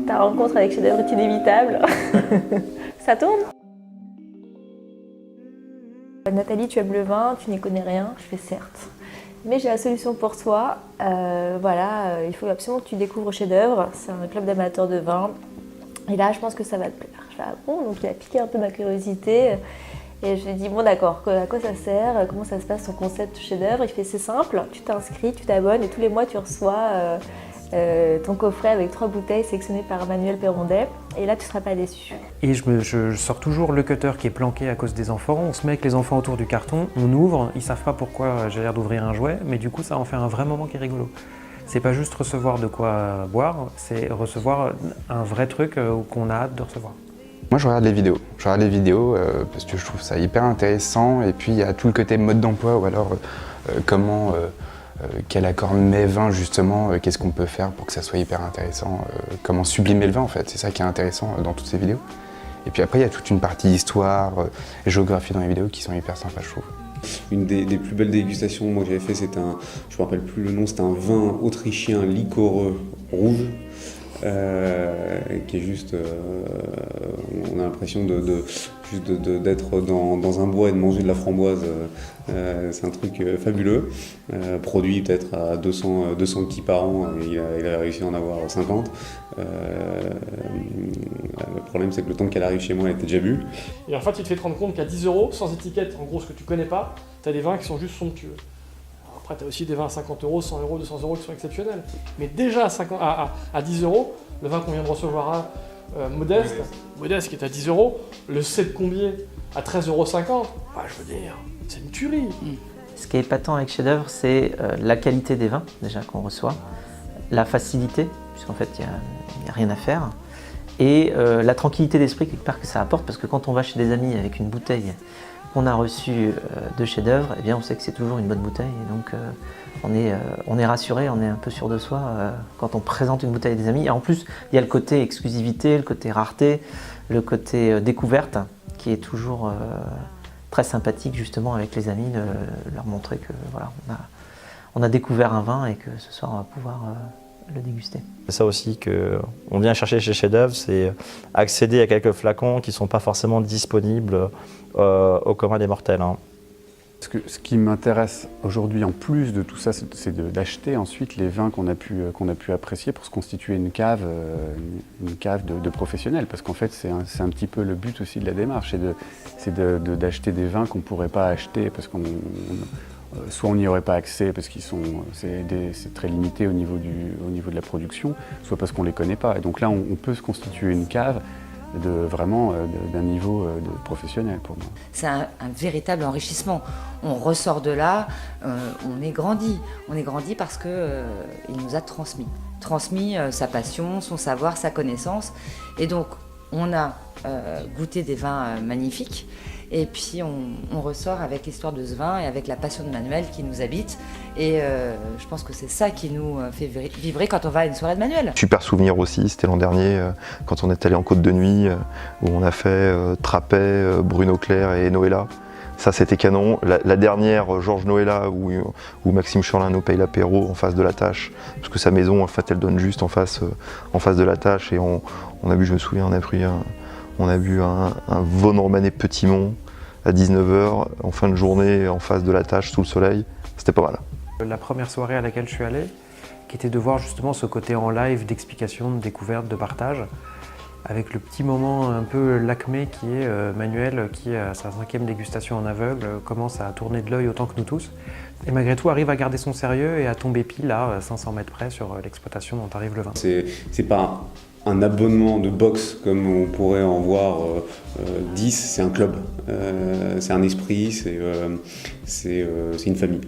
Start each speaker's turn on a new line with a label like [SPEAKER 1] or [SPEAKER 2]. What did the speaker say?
[SPEAKER 1] Ta rencontre avec chef-d'œuvre est inévitable. Ça tourne? Nathalie, tu aimes le vin, tu n'y connais rien. Je fais certes. Mais j'ai la solution pour toi. Il faut absolument que tu découvres chef-d'œuvre. C'est un club d'amateurs de vin. Et là, je pense que ça va te plaire. Je fais, ah bon, donc il a piqué un peu ma curiosité. Et je lui ai dit, bon d'accord, à quoi ça sert? Comment ça se passe ton concept chef-d'œuvre? Il fait, c'est simple, tu t'inscris, tu t'abonnes et tous les mois tu reçois ton coffret avec 3 bouteilles sélectionnées par Manuel Perrondet. Et là, tu ne seras pas déçu.
[SPEAKER 2] Et je sors toujours le cutter qui est planqué à cause des enfants. On se met avec les enfants autour du carton, on ouvre, ils ne savent pas pourquoi j'ai l'air d'ouvrir un jouet, mais du coup ça en fait un vrai moment qui est rigolo. C'est pas juste recevoir de quoi boire, c'est recevoir un vrai truc qu'on a hâte de recevoir.
[SPEAKER 3] Moi je regarde les vidéos. Parce que je trouve ça hyper intéressant et puis il y a tout le côté mode d'emploi ou alors quel accord mets-vin justement, qu'est-ce qu'on peut faire pour que ça soit hyper intéressant, comment sublimer le vin en fait, c'est ça qui est intéressant dans toutes ces vidéos. Et puis après il y a toute une partie histoire, géographie dans les vidéos qui sont hyper sympas je trouve.
[SPEAKER 4] Une des plus belles dégustations moi que j'avais fait, c'était je me rappelle plus le nom, c'était un vin autrichien liquoreux rouge. Qui est juste, on a l'impression d'être dans un bois et de manger de la framboise, c'est un truc fabuleux, produit peut-être à 200 petits par an, il a réussi à en avoir 50. Le problème c'est que le temps qu'elle arrive chez moi elle était déjà bu.
[SPEAKER 5] Et en fait tu te fais te rendre compte qu'à 10 €, sans étiquette, en gros ce que tu connais pas, tu as des vins qui sont juste somptueux. Après, tu as aussi des vins à 50 €, 100 €, 200 € qui sont exceptionnels. Mais déjà à 10 €, le vin qu'on vient de recevoir Modeste qui est à 10 €, le C de Combier à 13,50 €, bah, je veux dire, c'est une tuerie.
[SPEAKER 6] Ce qui est épatant avec chef-d'œuvre, c'est la qualité des vins déjà qu'on reçoit, la facilité, puisqu'en fait il n'y a rien à faire, et la tranquillité d'esprit quelque part que ça apporte, parce que quand on va chez des amis avec une bouteille qu'on a reçue de chef-d'œuvre, eh bien on sait que c'est toujours une bonne bouteille, et donc on est rassuré, on est un peu sûr de soi quand on présente une bouteille à des amis. Et en plus, il y a le côté exclusivité, le côté rareté, le côté découverte, qui est toujours très sympathique justement avec les amis, de leur montrer que voilà, on a découvert un vin et que ce soir on va pouvoir le déguster.
[SPEAKER 7] C'est ça aussi qu'on vient chercher chez chef-d'œuvre, c'est accéder à quelques flacons qui ne sont pas forcément disponibles au commun des mortels.
[SPEAKER 3] Ce qui m'intéresse aujourd'hui, en plus de tout ça, c'est d'acheter ensuite les vins qu'on a pu apprécier pour se constituer une cave de professionnels. Parce qu'en fait, c'est un petit peu le but aussi de la démarche, c'est d'acheter des vins qu'on ne pourrait pas acheter parce soit on n'y aurait pas accès parce c'est très limité au niveau de la production, soit parce qu'on ne les connaît pas. Et donc là, on peut se constituer une cave d'un niveau de professionnel pour moi.
[SPEAKER 8] C'est un véritable enrichissement. On ressort de là, on est grandi. On est grandi parce qu'il nous a transmis sa passion, son savoir, sa connaissance. Et donc, on a goûté des vins magnifiques. Et puis on ressort avec l'histoire de ce vin et avec la passion de Manuel qui nous habite. Et je pense que c'est ça qui nous fait vibrer quand on va à une soirée de Manuel.
[SPEAKER 9] Super souvenir aussi, c'était l'an dernier quand on est allé en Côte de Nuit où on a fait Trappet, Bruno Clerc et Noëlla. Ça c'était canon. La dernière, Georges Noëlla, où Maxime Chorlin nous paye l'apéro en face de la tâche. Parce que sa maison en fait elle donne juste en face de la tâche. Et on a bu, je me souviens, on a bu un Vosne Romanée Petit Mont à 19 h en fin de journée en face de la tâche sous le soleil, c'était pas mal.
[SPEAKER 2] La première soirée à laquelle je suis allé, qui était de voir justement ce côté en live d'explication, de découverte, de partage, avec le petit moment un peu l'acmé qui est Manuel qui, à sa 5e dégustation en aveugle, commence à tourner de l'œil autant que nous tous. Et malgré tout arrive à garder son sérieux et à tomber pile à 500 mètres près sur l'exploitation dont arrive le vin.
[SPEAKER 4] C'est pas un abonnement de boxe comme on pourrait en voir 10, c'est un club, c'est un esprit, c'est une famille.